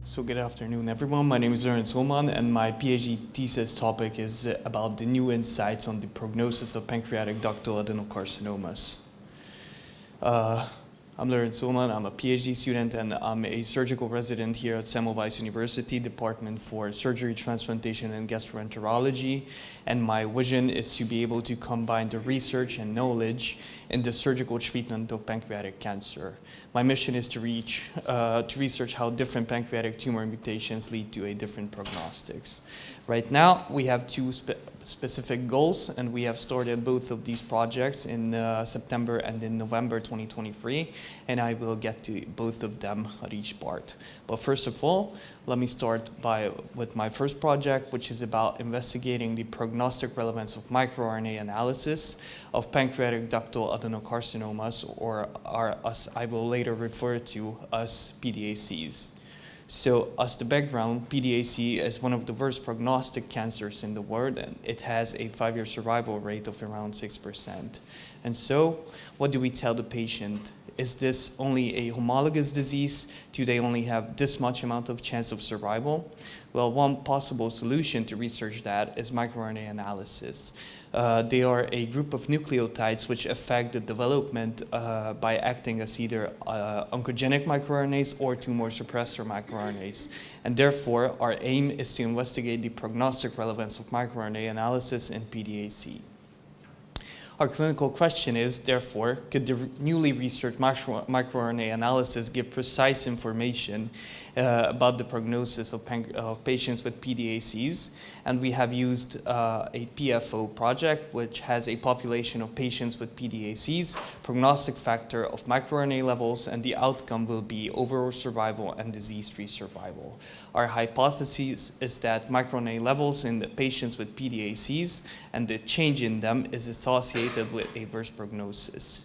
So good afternoon, everyone. My name is Lőrinc and my PhD thesis topic is about the new insights on the prognosis of pancreatic ductal adenocarcinomas. I'm Lőrinc, I'm a PhD student and I'm a surgical resident here at Semmelweis University, Department for Surgery, Transplantation and Gastroenterology. And my vision is to be able to combine the research and knowledge in the surgical treatment of pancreatic cancer. My mission is to research how different pancreatic tumor mutations lead to a different prognostics. Right now, we have two specific goals, and we have started both of these projects in September and in November 2023, and I will get to both of them at each part. But first of all, let me start with my first project, which is about investigating the prognostic relevance of micro-RNA analysis of pancreatic ductal adenocarcinomas, or as I will later refer to as PDACs. So as the background, PDAC is one of the worst prognostic cancers in the world, and it has a 5-year survival rate of around 6%. And so, what do we tell the patient? Is this only a homologous disease? Do they only have this much amount of chance of survival? Well, one possible solution to research that is micro-RNA analysis. They are a group of nucleotides which affect the development by acting as either oncogenic microRNAs or tumor suppressor microRNAs. And therefore, our aim is to investigate the prognostic relevance of microRNA analysis in PDAC. Our clinical question is, therefore, could the newly researched microRNA analysis give precise information about the prognosis of patients with PDACs? And we have used a PFO project, which has a population of patients with PDACs, prognostic factor of microRNA levels, and the outcome will be overall survival and disease-free survival. Our hypothesis is that microRNA levels in the patients with PDACs and the change in them is associated with a worse prognosis.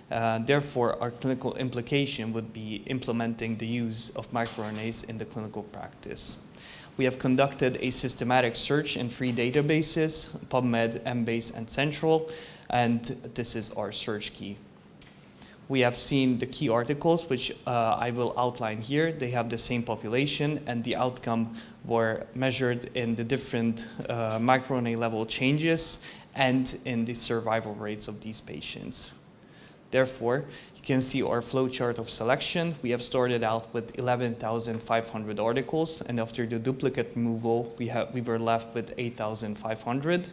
Therefore, our clinical implication would be implementing the use of microRNAs in the clinical practice. We have conducted a systematic search in 3 databases, PubMed, Embase, and Central, and this is our search key. We have seen the key articles, which I will outline here. They have the same population, and the outcome were measured in the different microRNA level changes and in the survival rates of these patients. Therefore, you can see our flowchart of selection. We have started out with 11,500 articles, and after the duplicate removal, we were left with 8,500.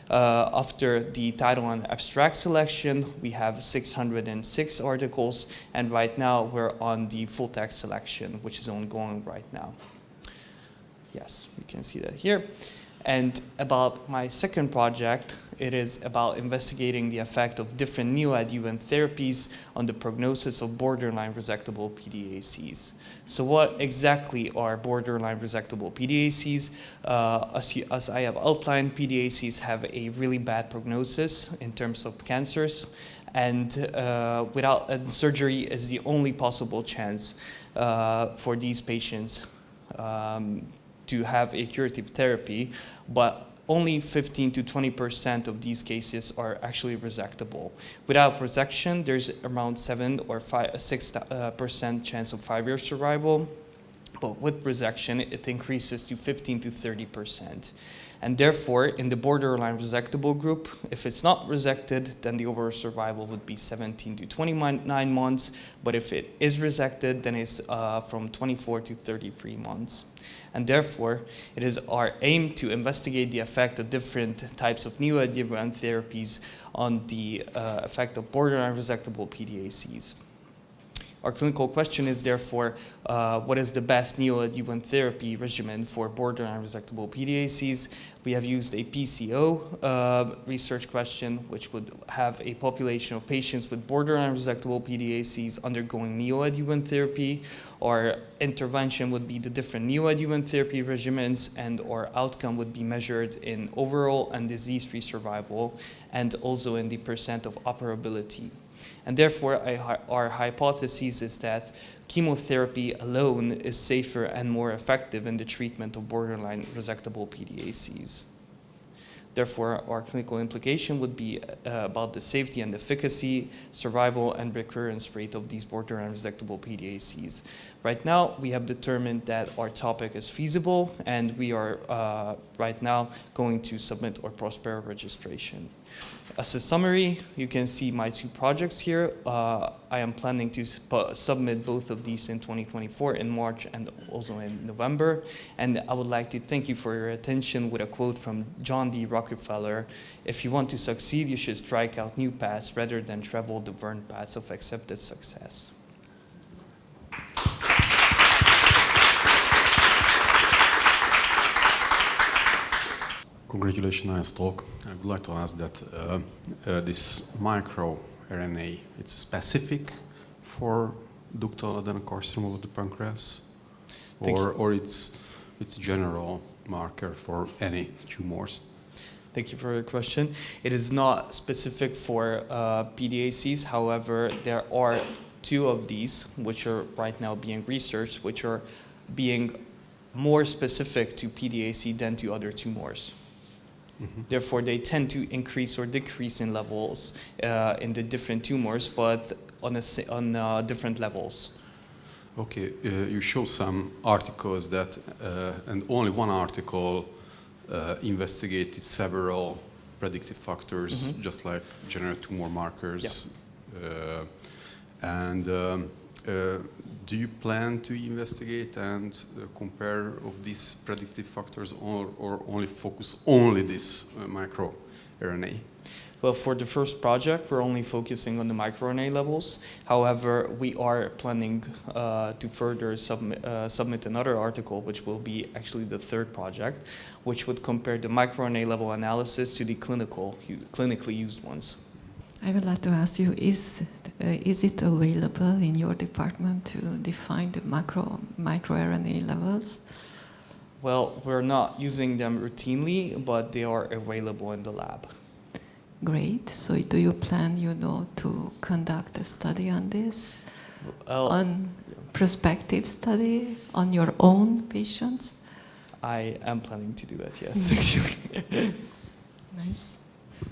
After the title and abstract selection, we have 606 articles, and right now we're on the full text selection, which is ongoing right now. Yes, we can see that here. And about my second project, it is about investigating the effect of different neoadjuvant therapies on the prognosis of borderline resectable PDACs. So what exactly are borderline resectable PDACs? As I have outlined, PDACs have a really bad prognosis in terms of cancers, and surgery is the only possible chance for these patients to have a curative therapy, but only 15 to 20% of these cases are actually resectable. Without resection, there's around 7 or 6% chance of 5-year survival, but with resection, it increases to 15 to 30%. And therefore, in the borderline resectable group, if it's not resected, then the overall survival would be 17 to 29 months, but if it is resected, then it's from 24 to 33 months. And therefore, it is our aim to investigate the effect of different types of neoadjuvant therapies on the effect of borderline resectable PDACs. Our clinical question is therefore, what is the best neoadjuvant therapy regimen for borderline resectable PDACs? We have used a PCO research question, which would have a population of patients with borderline resectable PDACs undergoing neoadjuvant therapy. Our intervention would be the different neoadjuvant therapy regimens, and our outcome would be measured in overall and disease-free survival, and also in the percent of operability. And therefore, our hypothesis is that chemotherapy alone is safer and more effective in the treatment of borderline resectable PDACs. Therefore, our clinical implication would be about the safety and efficacy, survival, and recurrence rate of these borderline resectable PDACs. Right now, we have determined that our topic is feasible, and we are right now going to submit our PROSPER registration. As a summary, you can see my 2 projects here. I am planning to submit both of these in 2024 in March and also in November. And I would like to thank you for your attention with a quote from John D. Rockefeller: "If you want to succeed, you should strike out new paths rather than travel the burned paths of accepted success." Congratulations, nice talk. I would like to ask that this micro-RNA, it's specific for ductal adenocarcinoma of the pancreas, or it's a general marker for any tumors? Thank you for your question. It is not specific for PDACs. However, there are 2 of these which are right now being researched, which are being more specific to PDAC than to other tumors. Mm-hmm. Therefore, they tend to increase or decrease in levels in the different tumors, but on different levels. Okay, you show some articles that, and only one article investigated several predictive factors, mm-hmm. just like general tumor markers. Yeah. Do you plan to investigate and compare of these predictive factors, or only focus only this micro-RNA? Well, for the first project, we're only focusing on the micro-RNA levels. However, we are planning to further submit another article, which will be actually the 3rd project, which would compare the micro-RNA level analysis to the clinically used ones. I would like to ask you, is it available in your department to define the micro-RNA levels? Well, we're not using them routinely, but they are available in the lab. Great. So do you plan, to conduct a study on this? Prospective study on your own patients? I am planning to do that, yes, actually. Nice.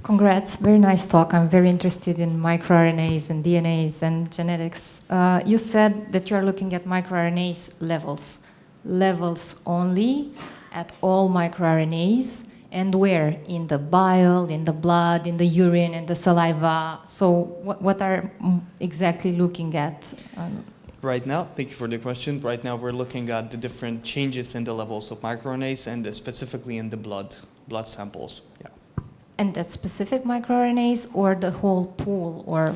Congrats, very nice talk. I'm very interested in microRNAs and DNAs and genetics. You said that you are looking at microRNAs levels only at all microRNAs, and where? In the bile, in the blood, in the urine, in the saliva. So what are exactly looking at? Right now, thank you for the question. Right now we're looking at the different changes in the levels of microRNAs and specifically in the blood samples. Yeah. And that specific microRNAs or the whole pool, or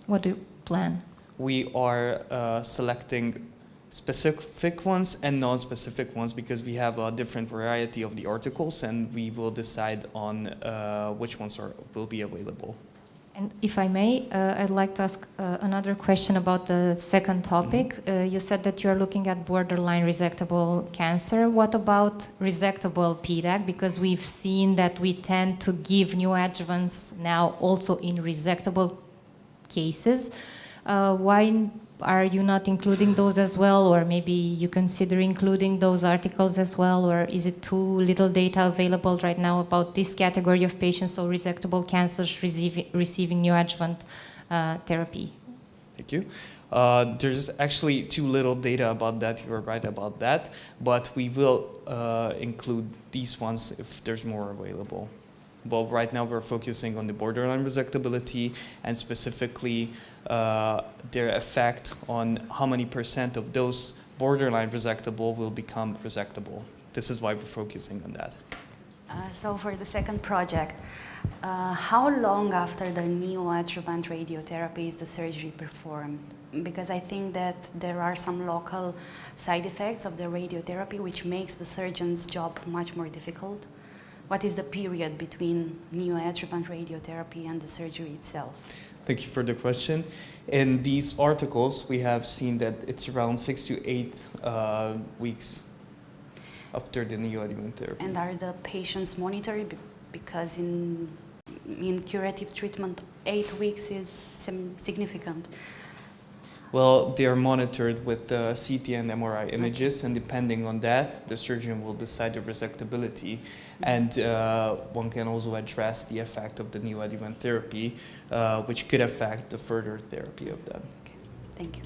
what do you plan? We are selecting specific ones and non-specific ones because we have a different variety of the articles, and we will decide on which ones will be available. And if I may, I'd like to ask another question about the second topic. Mm-hmm. You said that you're looking at borderline resectable cancer. What about resectable PDAC? Because we've seen that we tend to give neoadjuvants now also in resectable cases. Why are you not including those as well? Or maybe you consider including those articles as well? Or is it too little data available right now about this category of patients, so resectable cancers receiving neoadjuvant therapy? Thank you. There's actually too little data about that. You were right about that. But we will include these ones if there's more available. But right now we're focusing on the borderline resectability and specifically their effect on how many % of those borderline resectable will become resectable. This is why we're focusing on that. So for the second project, how long after the neoadjuvant radiotherapy is the surgery performed? Because I think that there are some local side effects of the radiotherapy which makes the surgeon's job much more difficult. What is the period between neoadjuvant radiotherapy and the surgery itself? Thank you for the question. In these articles, we have seen that it's around 6 to 8 weeks after the neoadjuvant therapy. And are the patients monitored? Because in curative treatment, 8 weeks is significant. Well, they are monitored with CT and MRI images, and depending on that, the surgeon will decide the resectability. And one can also address the effect of the neoadjuvant therapy, which could affect the further therapy of them. Okay. Thank you.